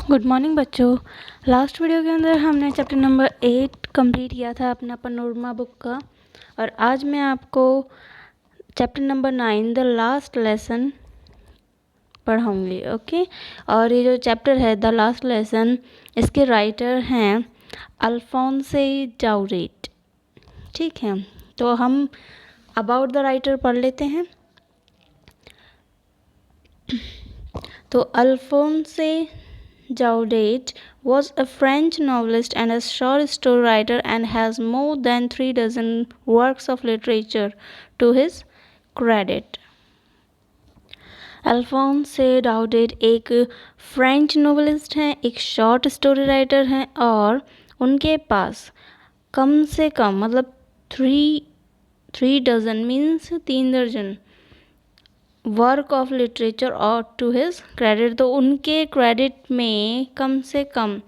Good morning बच्चों। Last video के अंदर हमने चैप्टर नंबर 8 कंप्लीट किया था अपना पनोरमा बुक का, और आज मैं आपको chapter number 9 the last lesson पढ़ाऊँगी। ओके, और ये जो चैप्टर है द लास्ट लेसन, इसके राइटर हैं अल्फोंसे जाउरेट। ठीक है, तो हम अबाउट द राइटर पढ़ लेते हैं। तो अल्फोंसे Jaudet was a French novelist and a short story writer and has more than 3 dozen works of literature to his credit. अल्फोंसे जाउडेट एक फ्रेंच नोवेलिस्ट हैं, एक शॉर्ट स्टोरी राइटर हैं, और उनके पास कम से कम मतलब थ्री डजन मीन्स 3 दर्जन वर्क ऑफ लिटरेचर और टू हिज क्रेडिट। तो उनके क्रेडिट में कम से कम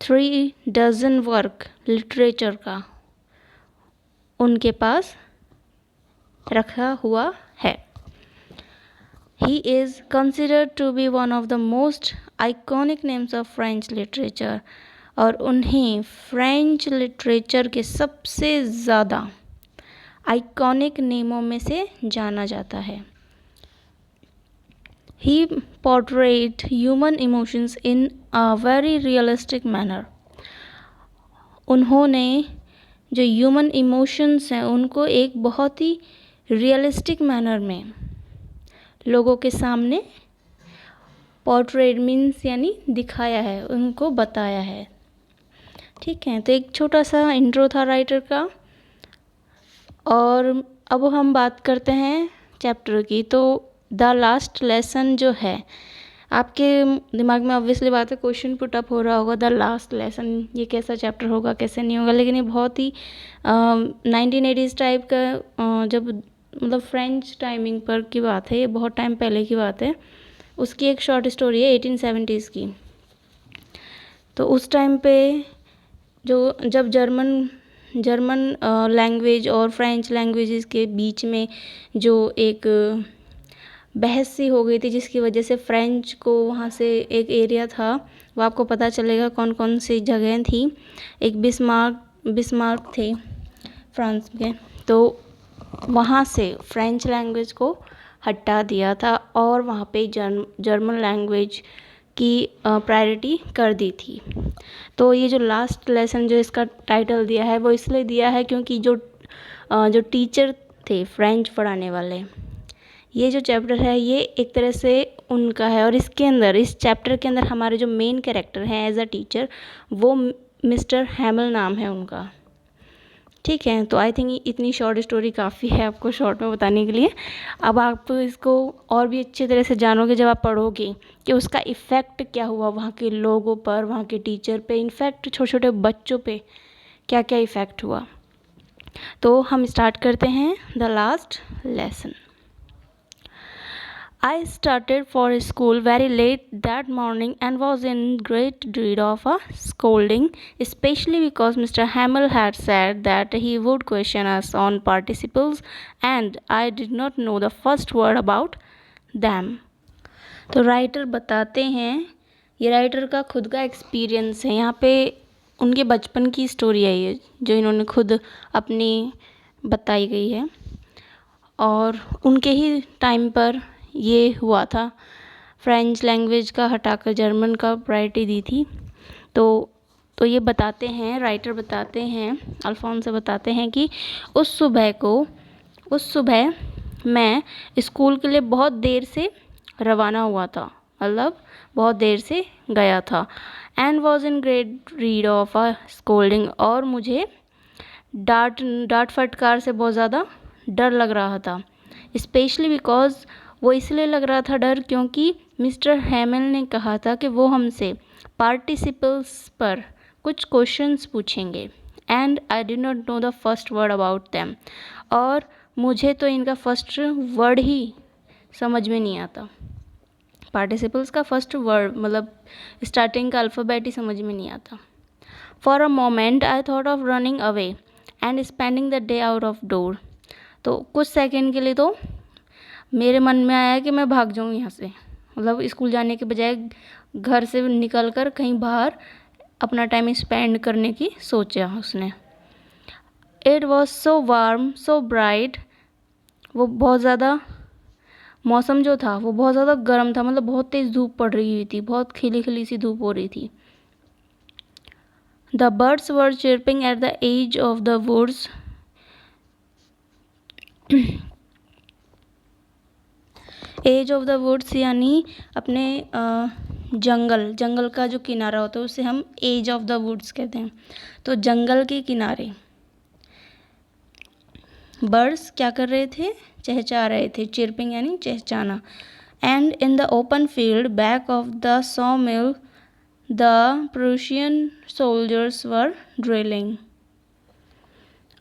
3 डजन वर्क लिटरेचर का उनके पास रखा हुआ है। He is considered to be one of the most iconic names of French literature, और उन्हें फ्रेंच लिटरेचर के सबसे ज़्यादा आइकॉनिक नेमों में से जाना जाता है। He portrayed human emotions in a very realistic manner. उन्होंने जो ह्यूमन इमोशंस हैं उनको एक बहुत ही रियलिस्टिक मैनर में लोगों के सामने पोर्ट्रेट मीन्स यानी दिखाया है, उनको बताया है। ठीक है, तो एक छोटा सा इंट्रो था राइटर का, और अब हम बात करते हैं चैप्टर की। तो द लास्ट लेसन जो है, आपके दिमाग में ऑब्वियसली बात है, क्वेश्चन पुट अप हो रहा होगा द लास्ट लेसन ये कैसा चैप्टर होगा, कैसे नहीं होगा। लेकिन ये बहुत ही 1980s टाइप का जब मतलब फ्रेंच टाइमिंग पर की बात है, ये बहुत टाइम पहले की बात है। उसकी एक शॉर्ट स्टोरी है 1870s की। तो उस टाइम पे जब जर्मन लैंग्वेज और फ्रेंच लैंग्वेजेस के बीच में जो एक बहस सी हो गई थी, जिसकी वजह से फ्रेंच को वहाँ से एक एरिया था, वो आपको पता चलेगा कौन कौन सी जगह थी। एक बिस्मार्क थे फ्रांस में, तो वहाँ से फ्रेंच लैंग्वेज को हटा दिया था और वहाँ पे जर्मन लैंग्वेज की प्रायोरिटी कर दी थी। तो ये जो लास्ट लेसन जो इसका टाइटल दिया है वो इसलिए दिया है क्योंकि जो टीचर थे फ्रेंच पढ़ाने वाले, ये जो चैप्टर है ये एक तरह से उनका है। और इसके अंदर इस चैप्टर के अंदर हमारे जो मेन कैरेक्टर हैं एज अ टीचर, वो मिस्टर हैमल नाम है उनका। ठीक है, तो आई थिंक इतनी शॉर्ट स्टोरी काफ़ी है आपको शॉर्ट में बताने के लिए। अब आप इसको और भी अच्छी तरह से जानोगे जब आप पढ़ोगे कि उसका इफ़ेक्ट क्या हुआ वहाँ के लोगों पर, वहाँ के टीचर पे, इनफैक्ट छोटे छोटे बच्चों पे क्या क्या इफ़ेक्ट हुआ। तो हम स्टार्ट करते हैं the last lesson. I started for school very late that morning and was in great dread of a scolding, especially because Mr. Hamel had said that he would question us on participles and I did not know the first word about them. तो writer बताते हैं, ये writer का खुद का experience है, यहाँ पे उनके बचपन की स्टोरी है ये जो इन्होंने खुद अपनी बताई गई है, और उनके ही टाइम पर ये हुआ था। फ्रेंच लैंग्वेज का हटाकर जर्मन का प्रायोरिटी दी थी। तो ये बताते हैं, राइटर बताते हैं, अल्फोंसे बताते हैं कि उस सुबह मैं स्कूल के लिए बहुत देर से रवाना हुआ था, मतलब बहुत देर से गया था। And was in great read of a scolding, और मुझे डांट फटकार से बहुत ज़्यादा डर लग रहा था। स्पेशली बिकॉज वो इसलिए लग रहा था डर क्योंकि मिस्टर हैमल ने कहा था कि वो हमसे पार्टिसिपल्स पर कुछ क्वेश्चंस पूछेंगे, and I did not know the first word about them, और मुझे तो इनका फर्स्ट वर्ड ही समझ में नहीं आता। पार्टिसिपल्स का फर्स्ट वर्ड मतलब स्टार्टिंग का अल्फ़ाबेट ही समझ में नहीं आता। For a moment I thought of running away and spending the day out of door. तो कुछ सेकेंड के लिए तो मेरे मन में आया कि मैं भाग जाऊँ यहाँ से, मतलब स्कूल जाने के बजाय घर से निकलकर कहीं बाहर अपना टाइम स्पेंड करने की सोचा उसने। It was so warm so bright, वो बहुत ज़्यादा मौसम जो था वो बहुत ज़्यादा गर्म था, मतलब बहुत तेज़ धूप पड़ रही हुई थी, बहुत खिली खिली सी धूप हो रही थी। The birds were chirping at the edge of the woods, edge of the woods यानी अपने जंगल का जो किनारा होता है उसे हम एज ऑफ द वुड्स कहते हैं। तो जंगल के किनारे बर्ड्स क्या कर रहे थे, चहचहा रहे थे, चिर्पिंग यानी चहचहाना। And in the open field back of the saw mill the Prussian soldiers were drilling.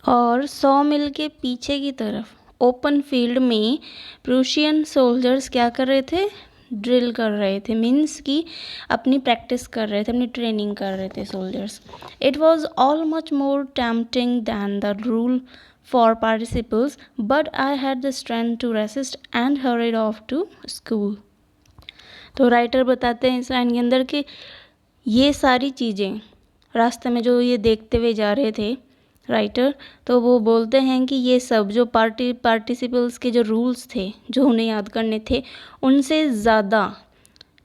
और सॉ मिल के पीछे की तरफ ओपन फील्ड में प्रूशियन सोल्जर्स क्या कर रहे थे, ड्रिल कर रहे थे, मीन्स कि अपनी प्रैक्टिस कर रहे थे, अपनी ट्रेनिंग कर रहे थे soldiers. It was all much more tempting than the rule for participles but I had the strength to resist and hurried off to school. तो राइटर बताते हैं इस लाइन के अंदर कि ये सारी चीज़ें रास्ते में जो ये देखते हुए जा रहे थे राइटर, तो वो बोलते हैं कि ये सब जो पार्टिसिपल्स के जो रूल्स थे जो उन्हें याद करने थे उनसे ज़्यादा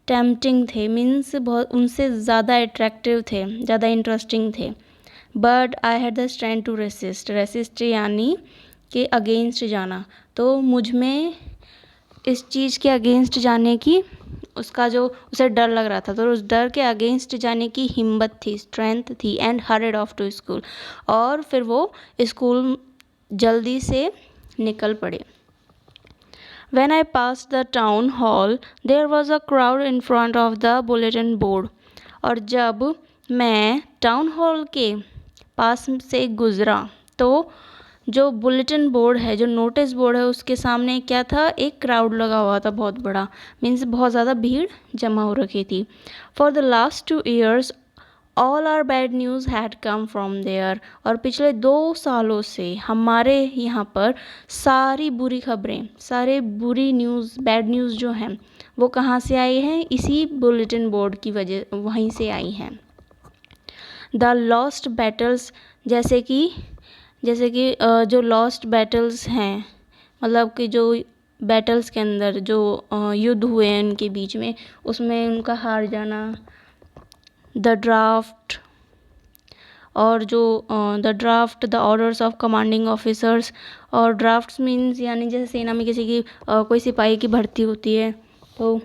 टेम्पटिंग थे, मीन्स बहुत उनसे ज़्यादा अट्रैक्टिव थे, ज़्यादा इंटरेस्टिंग थे। But I had the strength to resist यानी कि अगेंस्ट जाना, तो मुझ में इस चीज़ के अगेंस्ट जाने की उसका जो उसे डर लग रहा था, तो उस डर के अगेंस्ट जाने की हिम्मत थी, स्ट्रेंथ थी। And hurried off to school, और फिर वो स्कूल जल्दी से निकल पड़े। When I passed the town hall, there was a crowd in front of the bulletin board. और जब मैं टाउन हॉल के पास से गुज़रा तो जो बुलेटिन बोर्ड है, जो नोटिस बोर्ड है, उसके सामने क्या था, एक क्राउड लगा हुआ था बहुत बड़ा, मीन्स बहुत ज़्यादा भीड़ जमा हो रखी थी। For the last 2 years all our bad news had come from there, और पिछले 2 सालों से हमारे यहाँ पर सारी बुरी खबरें, सारे बुरी न्यूज़, बैड न्यूज़ जो हैं वो कहाँ से आई हैं, इसी बुलेटिन बोर्ड की वजह वहीं से आई हैं। द लॉस्ट बैटल्स, जैसे कि जो लॉस्ट बैटल्स हैं, मतलब कि जो बैटल्स के अंदर जो युद्ध हुए हैं उनके बीच में, उसमें उनका हार जाना। द ड्राफ्ट, और जो the draft, the orders of commanding officers, और ड्राफ्ट्स मीन्स यानी जैसे सेना में किसी की कोई सिपाही की भर्ती होती है तो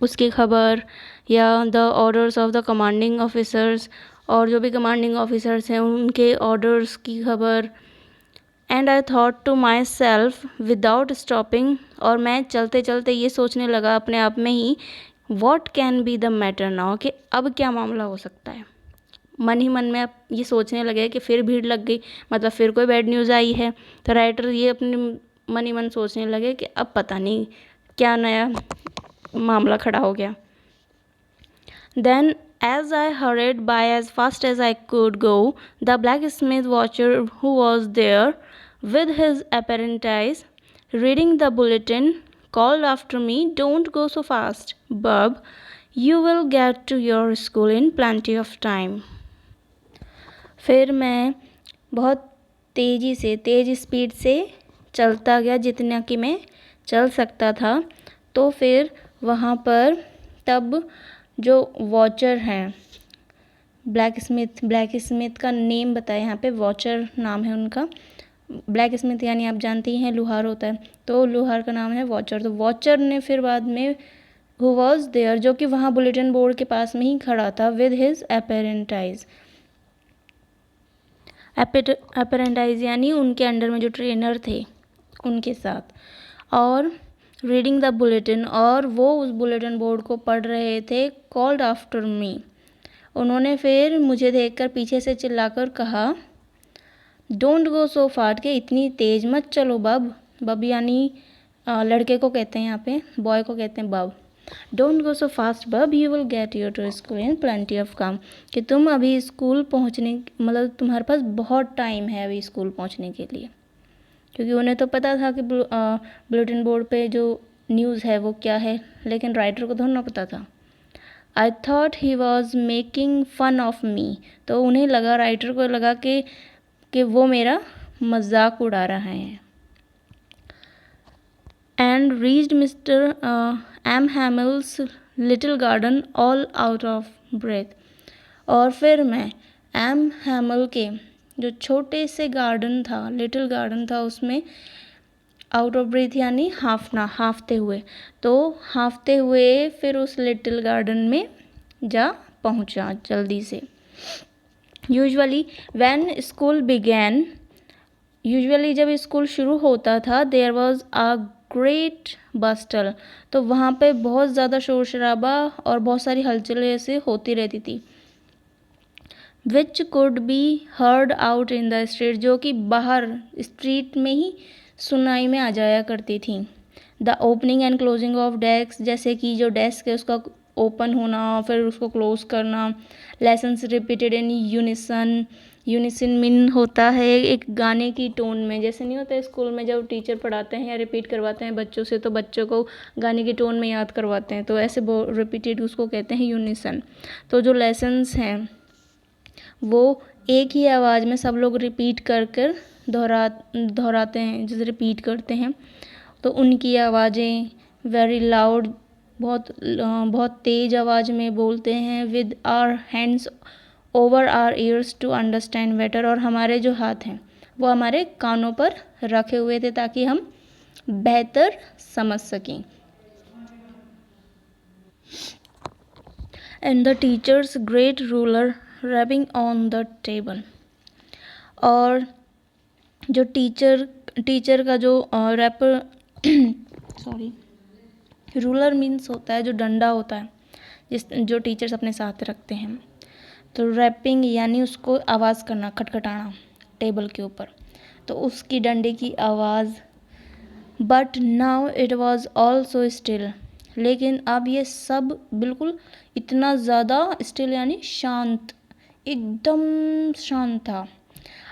उसकी खबर, या the orders of the commanding officers, और जो भी कमांडिंग ऑफिसर्स हैं उनके ऑर्डर्स की खबर। And I thought to myself without stopping, और मैं चलते चलते ये सोचने लगा अपने आप में ही, what can be the matter now, कि अब क्या मामला हो सकता है। मन ही मन में अब ये सोचने लगे कि फिर भीड़ लग गई, मतलब फिर कोई बैड न्यूज़ आई है। तो राइटर ये अपने मन ही मन सोचने लगे कि अब पता नहीं क्या नया मामला खड़ा हो गया। Then as I hurried by as fast as I could go, the blacksmith watcher who was there with his apprentice reading the bulletin called after me, "Don't go so fast, Bub. You will get to your school in plenty of time." फिर मैं बहुत तेज़ speed से चलता गया, जितना कि मैं चल सकता था। तो फिर वहाँ पर तब जो वॉचर हैं, ब्लैक स्मिथ का नेम बताया यहाँ पे, वॉचर नाम है उनका। ब्लैक स्मिथ यानी आप जानते ही हैं लोहार होता है, तो लोहार का नाम है वॉचर। तो वॉचर ने फिर बाद में हु वॉज देयर, जो कि वहाँ बुलेटिन बोर्ड के पास में ही खड़ा था, विद हिज अपेरेंटाइज यानी उनके अंडर में जो ट्रेनर थे उनके साथ, और रीडिंग द बुलेटिन, और वो उस बुलेटिन बोर्ड को पढ़ रहे थे। कॉल्ड आफ्टर मी, उन्होंने फिर मुझे देखकर पीछे से चिल्लाकर कहा, डोंट गो सो फास्ट, के इतनी तेज़ मत चलो बब। बब यानी लड़के को कहते हैं, यहाँ पे बॉय को कहते हैं bub. Don't go so fast bub, you will get your to school in plenty of काम, कि तुम अभी स्कूल पहुँचने, मतलब तुम्हारे पास बहुत टाइम है अभी स्कूल पहुँचने के लिए। क्योंकि उन्हें तो पता था कि बुलेटिन बोर्ड पे जो न्यूज़ है वो क्या है, लेकिन राइटर को थोड़ा ना पता था। I thought he was making fun of me, तो उन्हें लगा, राइटर को लगा कि वो मेरा मजाक उड़ा रहा है. And reached Mister M Hamel's little garden all out of breath. और फिर मैं एम हैमल के जो छोटे से गार्डन था, लिटिल गार्डन था, उसमें आउट ऑफ ब्रेथ यानी हाँफते हुए, तो हाँफते हुए फिर उस लिटिल गार्डन में जा पहुँचा जल्दी से. Usually when school began, usually जब स्कूल शुरू होता था, देयर वॉज अ ग्रेट बस्टल, तो वहाँ पे बहुत ज़्यादा शोर शराबा और बहुत सारी हलचल ऐसे होती रहती थी. Which could be heard out in the street, जो कि बाहर स्ट्रीट में ही सुनाई में आ जाया करती थी. The opening and closing of desk, जैसे कि जो डेस्क है उसका ओपन होना फिर उसको क्लोज करना. Lessons repeated in unison, unison mean होता है एक गाने की टोन में, जैसे नहीं होता है स्कूल में जब टीचर पढ़ाते हैं या रिपीट करवाते हैं बच्चों से, तो बच्चों को गाने की टोन में याद करवाते हैं, तो ऐसे रिपीटेड उसको कहते हैं यूनिसन. तो जो लेसन्स हैं वो एक ही आवाज़ में सब लोग रिपीट कर कर दोहराते हैं, जैसे रिपीट करते हैं, तो उनकी आवाज़ें वेरी लाउड, बहुत तेज़ आवाज़ में बोलते हैं. With our hands over our ears to understand better, और हमारे जो हाथ हैं वो हमारे कानों पर रखे हुए थे ताकि हम बेहतर समझ सकें. And the teachers great ruler rubbing on the table, और जो टीचर का जो रैपर सॉरी रूलर मीन्स होता है जो डंडा होता है जो टीचर्स अपने साथ रखते हैं. तो रैपिंग यानी उसको आवाज़ करना, खटखटाना टेबल के ऊपर, तो उसकी डंडे की आवाज़. But now it was all so still, लेकिन अब ये सब बिल्कुल इतना ज़्यादा स्टिल यानी शांत, एकदम शांत था.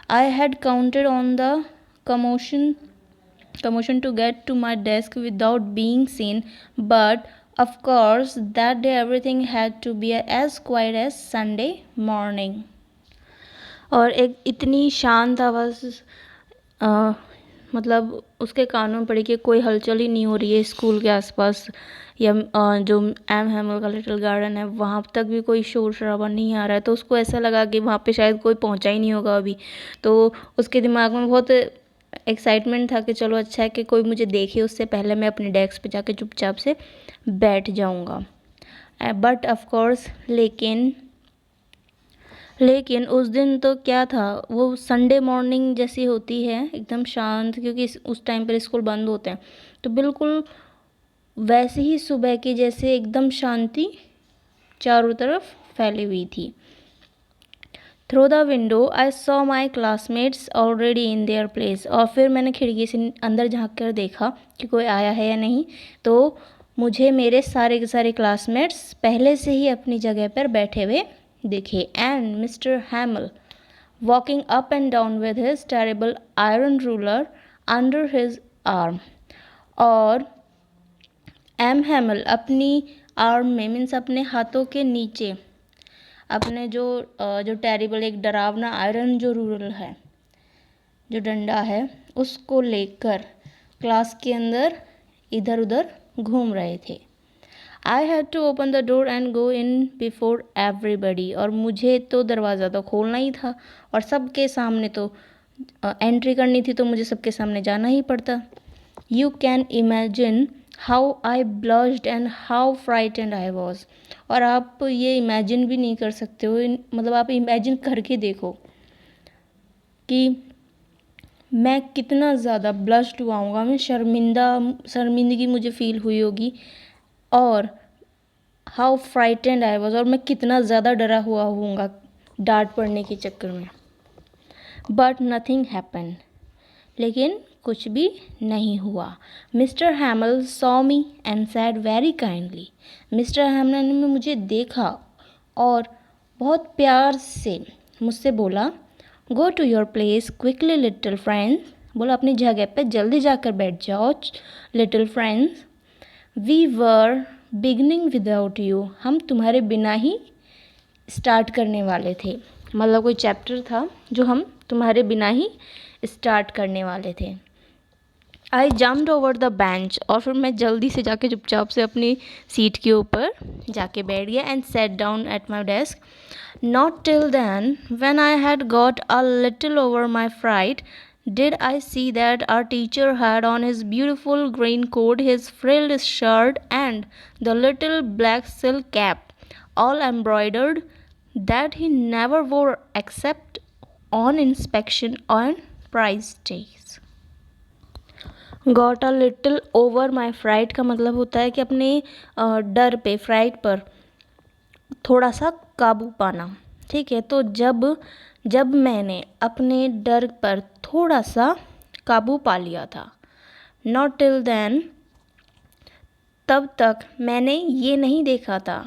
I had counted on the commotion to get to my desk without being seen, but of course that day everything had to be as quiet as Sunday morning. और एक इतनी शांत आवाज़ मतलब उसके कानों में पड़ी कि कोई हलचल ही नहीं हो रही है स्कूल के आसपास, या जो एम हैमल का लिटिल गार्डन है वहाँ तक भी कोई शोर शराबा नहीं आ रहा है. तो उसको ऐसा लगा कि वहाँ पे शायद कोई पहुँचा ही नहीं होगा अभी, तो उसके दिमाग में बहुत एक्साइटमेंट था कि चलो अच्छा है कि कोई मुझे देखे उससे पहले मैं अपने डेस्क पे जाके चुपचाप से बैठ जाऊँगा. बट ऑफ कोर्स लेकिन उस दिन तो क्या था, वो संडे मॉर्निंग जैसी होती है, एकदम शांत, क्योंकि उस टाइम पर स्कूल बंद होते हैं, तो बिल्कुल वैसे ही सुबह की जैसे एकदम शांति चारों तरफ फैली हुई थी. Through the window I saw my classmates already in their place, और फिर मैंने खिड़की से अंदर झाँक कर देखा कि कोई आया है या नहीं, तो मुझे मेरे सारे के सारे क्लासमेट्स पहले से ही अपनी जगह पर बैठे हुए दिखे. And mister हैमल walking up and down with his terrible iron ruler under his arm, और एम हैमल अपनी आर्म में मीन्स अपने हाथों के नीचे अपने जो टेरिबल एक डरावना आयरन जो रूलर है, जो डंडा है, उसको लेकर क्लास के अंदर इधर उधर घूम रहे थे. I had to open the door and go in before everybody, और मुझे तो दरवाज़ा तो खोलना ही था और सबके सामने तो एंट्री करनी थी, तो मुझे सबके सामने जाना ही पड़ता. You can imagine how I blushed and how frightened I was, और आप ये इमेजिन भी नहीं कर सकते हो, मतलब आप इमेजिन करके देखो कि मैं कितना ज़्यादा ब्लश्ड हुआ हूँगा, मैं शर्मिंदगी मुझे फील हुई होगी, और हाउ फ्राइटेंड आई वॉज, और मैं कितना ज़्यादा डरा हुआ होऊंगा डांट पड़ने के चक्कर में. बट नथिंग हैपन, लेकिन कुछ भी नहीं हुआ. Mister Hamel saw me and said very kindly, Mister Hamel ने मुझे देखा और बहुत प्यार से मुझसे बोला, go to your place quickly little friends, बोला अपनी जगह पे जल्दी जाकर बैठ जाओ little friends. We were beginning without you, हम तुम्हारे बिना ही स्टार्ट करने वाले थे। मतलब कोई चैप्टर था जो हम तुम्हारे बिना ही स्टार्ट करने वाले थे। आई जम्प्ड ओवर द बेंच, और फिर मैं जल्दी से जाके चुपचाप से अपनी सीट के ऊपर जाके बैठ गया। And sat down at my desk. Not till then, when I had got a little over my fright, did I see that our teacher had on his beautiful green coat, his frilled shirt, and the little black silk cap, all embroidered, that he never wore except on inspection on prize days. Got a little over my fright का मतलब होता है कि अपने डर पे, freight पर थोड़ा सा काबू पाना। ठीक है, तो जब मैंने अपने डर पर थोड़ा सा काबू पा लिया था। नॉट टिल देन, तब तक मैंने ये नहीं देखा था।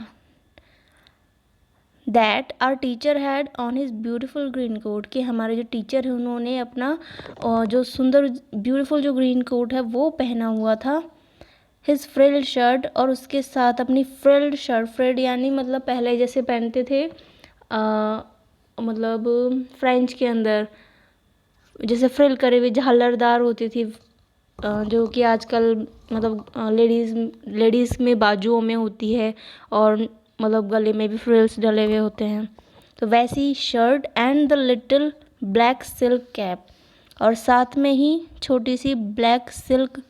That our teacher had on his beautiful green coat, कि हमारे जो टीचर हैं उन्होंने अपना जो सुंदर ब्यूटिफुल जो ग्रीन कोट है वो पहना हुआ था। हिज फ्रिल्ड शर्ट, और उसके साथ अपनी फ्रिल्ड शर्ट, फ्रिल्ड यानी मतलब पहले जैसे पहनते थे मतलब फ्रेंच के अंदर जैसे फ्रिल करे हुए झालरदार होती थी, जो कि आजकल मतलब लेडीज़ में बाजुओं में होती है, और मतलब गले में भी फ्रिल्स डले हुए होते हैं। तो वैसी shirt and the little black silk cap, और साथ में ही छोटी सी ब्लैक सिल्क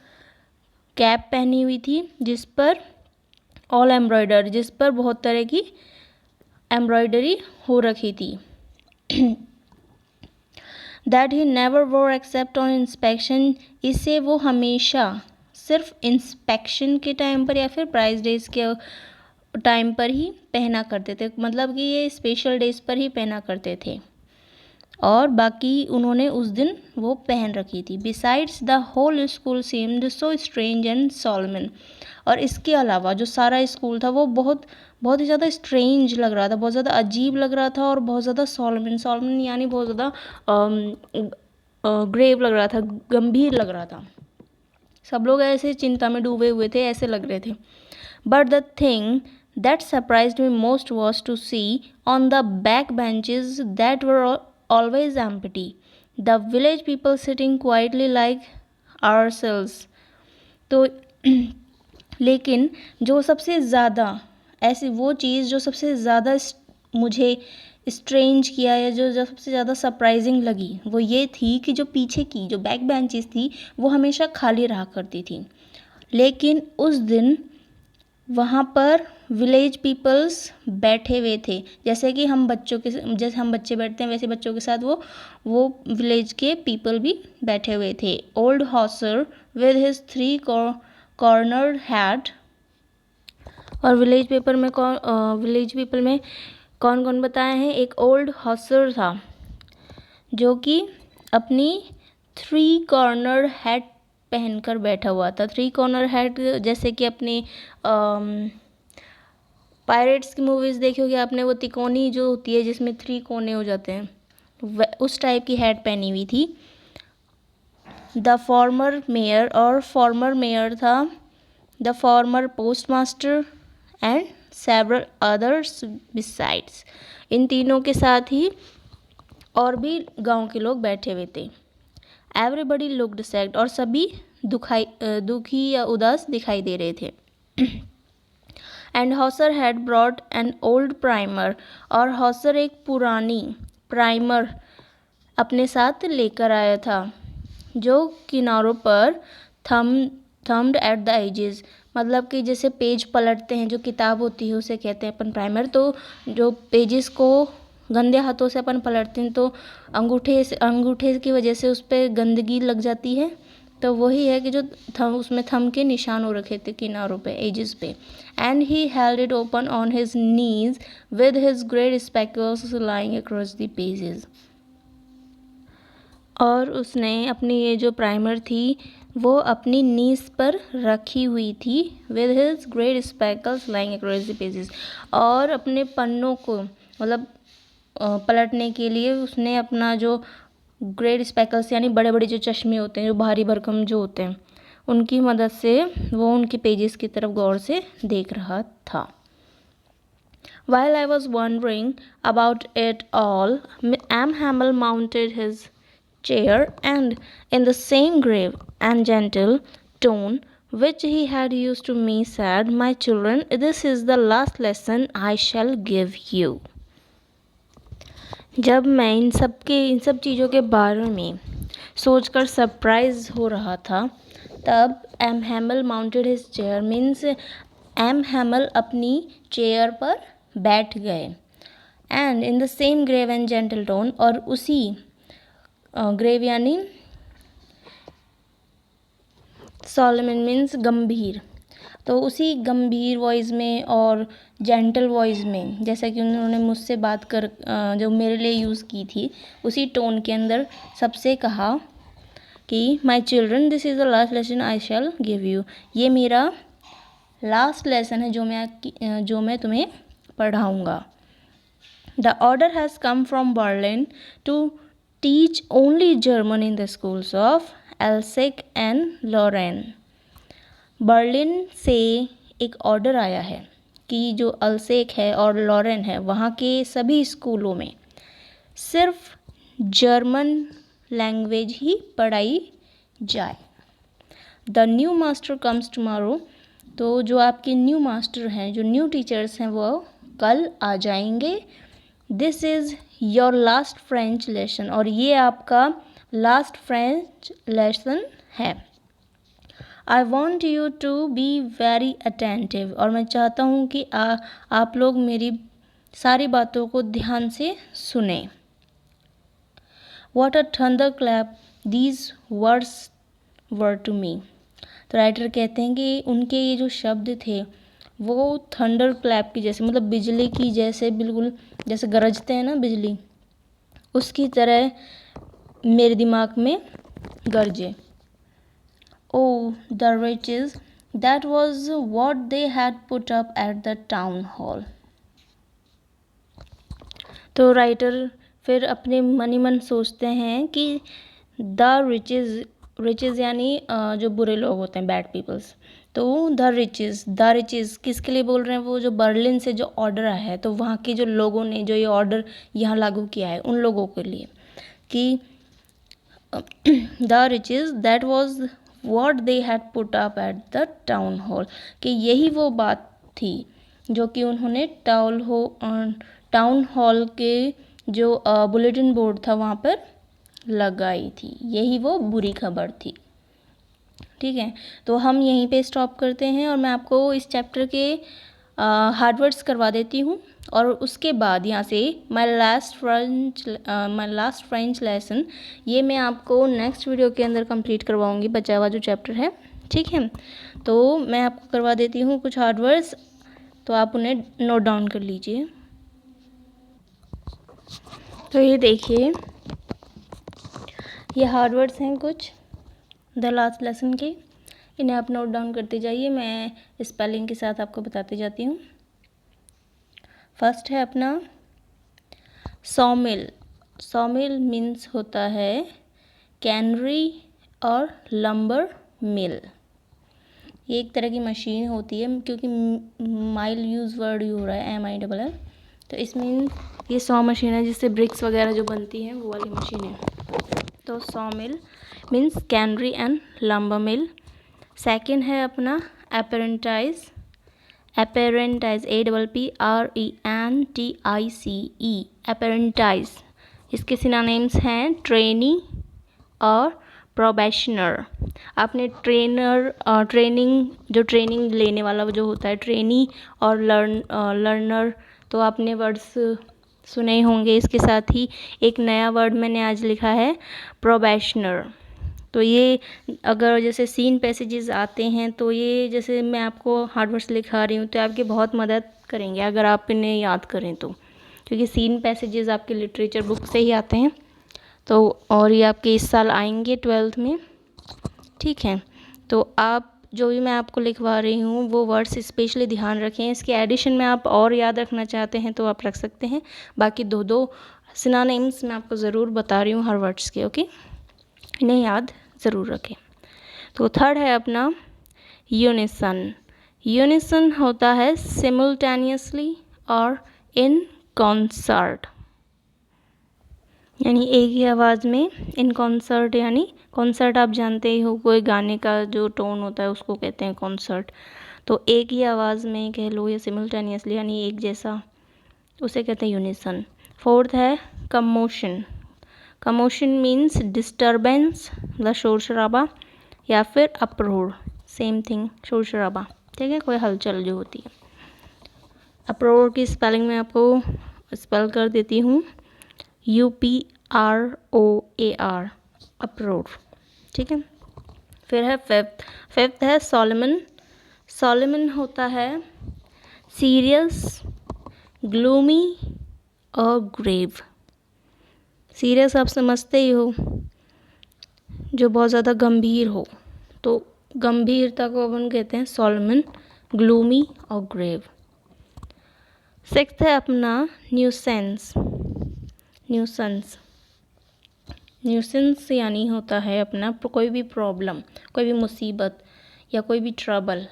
कैप पहनी हुई थी, जिस पर ऑल एम्ब्रॉयडर, जिस पर बहुत तरह की एम्ब्रॉयडरी हो रखी थी। दैट ही नेवर वोर एक्सेप्ट ऑन इंस्पेक्शन, इसे वो हमेशा सिर्फ इंस्पेक्शन के टाइम पर या फिर प्राइज डेज के टाइम पर ही पहना करते थे। मतलब कि ये स्पेशल डेज पर ही पहना करते थे, और बाकी उन्होंने उस दिन वो पहन रखी थी। Besides the whole school seemed so strange and solemn, और इसके अलावा जो सारा स्कूल था वो बहुत ही ज़्यादा स्ट्रेंज लग रहा था, बहुत ज़्यादा अजीब लग रहा था, और बहुत ज़्यादा सोलमन यानी बहुत ज़्यादा ग्रेव लग रहा था, गंभीर लग रहा था। सब लोग ऐसे चिंता में डूबे हुए थे, ऐसे लग रहे थे। But the thing that surprised me most was to see on the back benches that were always empty, the village people sitting quietly like ourselves. तो लेकिन जो सबसे ज़्यादा ऐसी वो चीज़ जो सबसे ज़्यादा मुझे स्ट्रेंज किया या जो सबसे ज़्यादा सरप्राइजिंग लगी वो ये थी कि जो पीछे की जो बैक बेंचेस थी वो हमेशा खाली रहा करती थी, लेकिन उस दिन वहाँ पर विलेज पीपल्स बैठे हुए थे। जैसे कि हम बच्चे बैठते हैं वैसे बच्चों के साथ वो विलेज के पीपल भी बैठे हुए थे। Old Hauser with his 3 cornered hat, और विलेज पीपल में कौन कौन बताए हैं। एक ओल्ड हॉसर था जो कि अपनी 3 कॉर्नर हैट पहनकर बैठा हुआ था। 3 कॉर्नर हैट जैसे कि अपने पायरेट्स की मूवीज़ देखी होगी आपने, वो तिकोनी जो होती है जिसमें 3 कोने हो जाते हैं, उस टाइप की हैट पहनी हुई थी। द फॉर्मर मेयर, और फॉर्मर मेयर था the former postmaster and several others besides. इन तीनों के साथ ही और भी गांव के लोग बैठे हुए थे। एवरीबडी लुक्ड सैड, और सभी दुखी या उदास दिखाई दे रहे थे। And Hauser had brought an old primer, और हॉसर एक पुरानी प्राइमर अपने साथ लेकर आया था जो किनारों पर थम्ड एट द एजेस, मतलब कि जैसे पेज पलटते हैं, जो किताब होती है उसे कहते हैं अपन प्राइमर। तो जो पेजेस को गंदे हाथों से अपन पलटते हैं तो अंगूठे की वजह से उस पर गंदगी लग जाती है, तो वही है कि जो उसमें थंब के निशान हो रखे थे किनारों पे, एजेस पे। And he held it open on his knees with his great spectacles lying across the pages, और उसने अपनी ये जो प्राइमर थी वो अपनी नीज पर रखी हुई थी with his great spectacles lying across the pages, और अपने पन्नों को मतलब पलटने के लिए उसने अपना जो ग्रेट स्पेक्टकल्स यानी बड़े बड़े जो चश्मे होते हैं जो भारी भरकम जो होते हैं उनकी मदद से वो उनके पेजेस की तरफ गौर से देख रहा था. While I was wondering about it all, M. Hamel mounted his chair and, in the same grave and gentle tone which he had used to me, said, "My children, this is the last lesson I shall give you." जब मैं इन सब चीज़ों के बारे में सोचकर surprise हो रहा था, तब M Hamel mounted his chair means M Hamel अपनी चेयर पर बैठ गए. And in the same grave and gentle tone, और उसी ग्रेव यानी सोलेमन मीन्स गंभीर, तो उसी गंभीर वॉइस में और जेंटल वॉइस में, जैसा कि उन्होंने मुझसे बात कर जो मेरे लिए यूज़ की थी, उसी टोन के अंदर सबसे कहा कि my children, this is the last lesson I shall give you. ये मेरा लास्ट लेसन है जो मैं तुम्हें पढ़ाऊँगा. The order has come from Berlin to teach only German in the schools of Alsace and Lorraine. Berlin से एक ऑर्डर आया है कि जो अल्सेक है और लॉरेन है, वहाँ के सभी स्कूलों में सिर्फ जर्मन लैंग्वेज ही पढ़ाई जाए. The new master comes tomorrow. तो जो आपके न्यू मास्टर हैं, जो न्यू टीचर्स हैं, वो कल आ जाएंगे. This is your last French lesson. और ये आपका लास्ट फ्रेंच लेसन है. I want you to be very attentive. और मैं चाहता हूँ कि आप लोग मेरी सारी बातों को ध्यान से सुने. What a thunderclap these words were to me. तो राइटर कहते हैं कि उनके ये जो शब्द थे वो थंडर क्लैप की जैसे, मतलब बिजली की जैसे, बिल्कुल जैसे गरजते हैं ना बिजली, उसकी तरह मेरे दिमाग में गरजे. Oh, the riches, that was what they had put up at the town hall. तो राइटर फिर अपने मन ही मन सोचते हैं कि द रिचेज़ यानी जो बुरे लोग होते हैं, बैड पीपल्स. तो द रिचेज़ किसके लिए बोल रहे हैं? वो जो बर्लिन से जो ऑर्डर आया है, तो वहाँ के जो लोगों ने जो ये ऑर्डर यहाँ लागू किया है, उन लोगों के लिए कि the riches that was what they had put up at the town hall. कि यही वो बात थी जो कि उन्होंने टाउन हॉल के जो बुलेटिन बोर्ड था वहाँ पर लगाई थी. यही वो बुरी खबर थी. ठीक है, तो हम यहीं पे स्टॉप करते हैं और मैं आपको इस चैप्टर के हार्ड वर्ड्स करवा देती हूँ, और उसके बाद यहाँ से माई लास्ट फ्रेंच लेसन ये मैं आपको नेक्स्ट वीडियो के अंदर कंप्लीट करवाऊँगी, बचा हुआ जो चैप्टर है. ठीक है, तो मैं आपको करवा देती हूँ कुछ हार्ड वर्ड्स, तो आप उन्हें नोट डाउन कर लीजिए. तो ये देखिए, ये हार्ड वर्ड्स हैं कुछ द लास्ट लेसन के. इन्हें आप नोट डाउन करते जाइए, मैं स्पेलिंग के साथ आपको बताती जाती हूँ. फर्स्ट है अपना सॉमिल. सॉमिल मीन्स होता है कैनरी और लंबर मिल. ये एक तरह की मशीन होती है, क्योंकि माइल यूज़ वर्ड ही हो रहा है, MILL. तो इसमें ये सॉ मशीन है जिससे ब्रिक्स वगैरह जो बनती हैं, वो वाली मशीन है. तो सॉमिल means canary and lumbar mill. Second है अपना अपेरेंटाइज. अपेरेंटाइज APPRENTICE. अपेरेंटाइज, इसके सिनोनिम्स हैं ट्रेनी और प्रोबेशनर. आपने ट्रेनिंग लेने वाला जो होता है ट्रेनी और लर्नर, तो आपने वर्ड्स सुने होंगे. इसके साथ ही एक नया वर्ड मैंने आज लिखा है प्रोबेशनर. तो ये अगर जैसे सीन पैसेजेस आते हैं, तो ये जैसे मैं आपको हार्ड वर्ड्स लिखा रही हूँ, तो आपकी बहुत मदद करेंगे अगर आप इन्हें याद करें तो, क्योंकि सीन पैसेजेस आपके लिटरेचर बुक से ही आते हैं. तो और ये आपके इस साल आएंगे 12th में. ठीक है, तो आप जो भी मैं आपको लिखवा रही हूँ वो वर्ड्स स्पेशली ध्यान रखें. इसके एडिशन में आप और याद रखना चाहते हैं तो आप रख सकते हैं. बाकी दो सिनोनिम्स मैं आपको ज़रूर बता रही हूँ हर वर्ड्स के. ओके, इन्हें याद ज़रूर रखें. तो थर्ड है अपना यूनिसन। यूनिसन होता है सिमुलटेनियसली और इन कॉन्सर्ट, यानी एक ही आवाज़ में। इन कॉन्सर्ट यानी कॉन्सर्ट आप जानते ही हो, कोई गाने का जो टोन होता है उसको कहते हैं कॉन्सर्ट। तो एक ही आवाज़ में कह लो या सिमुलटेनियसली यानी एक जैसा, उसे कहते हैं यूनिसन। फोर्थ है कमोशन। कमोशन मीन्स डिस्टर्बेंस, मतलब शोर शराबा, या फिर अप्रोर, सेम थिंग, शोर शराबा, ठीक है, कोई हलचल जो होती है। अप्रोर की स्पेलिंग मैं आपको स्पेल कर देती हूँ, UPROAR, अप्रोर, ठीक है। फिर है फिफ्थ है सोलेमन। सोलेमन होता है सीरियस, ग्लूमी और ग्रेव। सीरियस आप समझते ही हो, जो बहुत ज़्यादा गंभीर हो, तो गंभीरता को अपन कहते हैं सोलेमन, ग्लूमी और ग्रेव। सिक्स्थ है अपना न्यूसेंस। न्यूसेंस, न्यूसेंस यानी होता है अपना कोई भी प्रॉब्लम, कोई भी मुसीबत या कोई भी ट्रबल।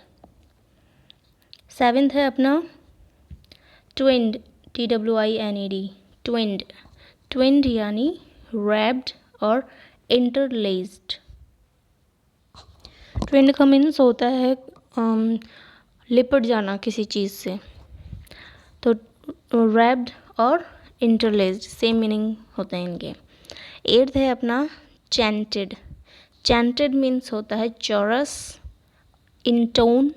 सेवेंथ है अपना ट्विंड, TWINED, ट्विंड। ट्विंड यानी रैप्ड और इंटरलेस्ड। ट्विंड का मीन्स होता है लिपट जाना किसी चीज़ से, तो रैप्ड और इंटरलेस्ड सेम मीनिंग होते हैं इनके। एट्थ है अपना चैंटेड। चैंटेड मीन्स होता है चौरस, इंटोन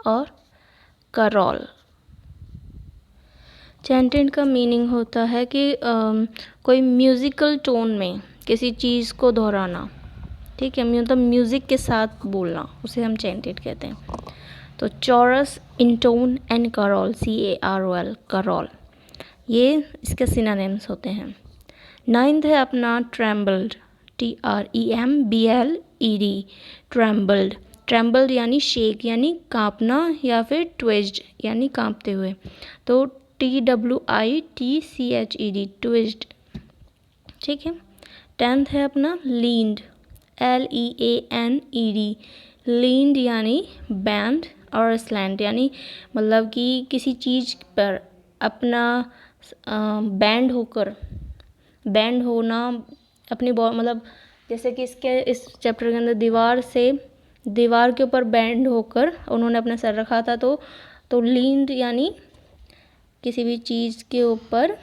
और करॉल। चैंटेड का मीनिंग होता है कि कोई म्यूज़िकल टोन में किसी चीज़ को दोहराना, ठीक है, मतलब म्यूज़िक के साथ बोलना, उसे हम चैंटेड कहते हैं। तो चौरस, इंटोन एंड करॉल, CAROL, करॉल, ये इसके सिनोनिम्स होते हैं। नाइन्थ है अपना ट्रेम्बल्ड, TREMBLED, ट्रेम्बल्ड। ट्रेम्बल्ड यानी शेक यानी कांपना या फिर ट्विज्ड यानी कांपते हुए, तो TWITCHED, ट्विज्ड, ठीक है। टेंथ है अपना लीन्ड, LEANED, लीन्ड यानी बैंड और स्लैंट यानी मतलब कि किसी चीज़ पर अपना बैंड होकर, बैंड होना अपनी मतलब जैसे कि इस चैप्टर के अंदर दीवार के ऊपर बैंड होकर उन्होंने अपना सर रखा था, तो लीन्ड यानी किसी भी चीज़ के ऊपर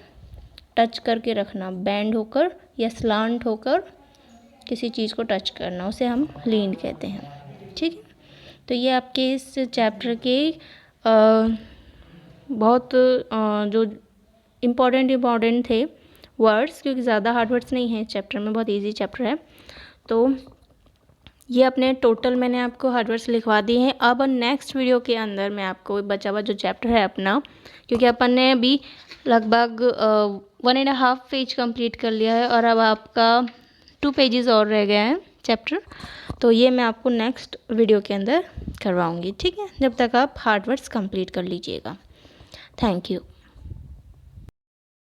टच करके रखना, बैंड होकर या स्लांट होकर किसी चीज़ को टच करना, उसे हम लीन्ड कहते हैं, ठीक है। तो ये आपके इस चैप्टर के बहुत जो इम्पॉर्टेंट थे वर्ड्स, क्योंकि ज़्यादा हार्ड वर्ड्स नहीं हैं इस चैप्टर में, बहुत इजी चैप्टर है। तो ये अपने टोटल मैंने आपको हार्ड वर्ड्स लिखवा दिए हैं। अब नेक्स्ट वीडियो के अंदर मैं आपको बचा हुआ जो चैप्टर है अपना, क्योंकि अपन ने अभी लगभग 1.5 पेज कंप्लीट कर लिया है और अब आपका 2 पेजेस और रह गए हैं चैप्टर, तो ये मैं आपको नेक्स्ट वीडियो के अंदर करवाऊँगी, ठीक है, जब तक आप हार्ड वर्ड्स कंप्लीट कर लीजिएगा। Thank you.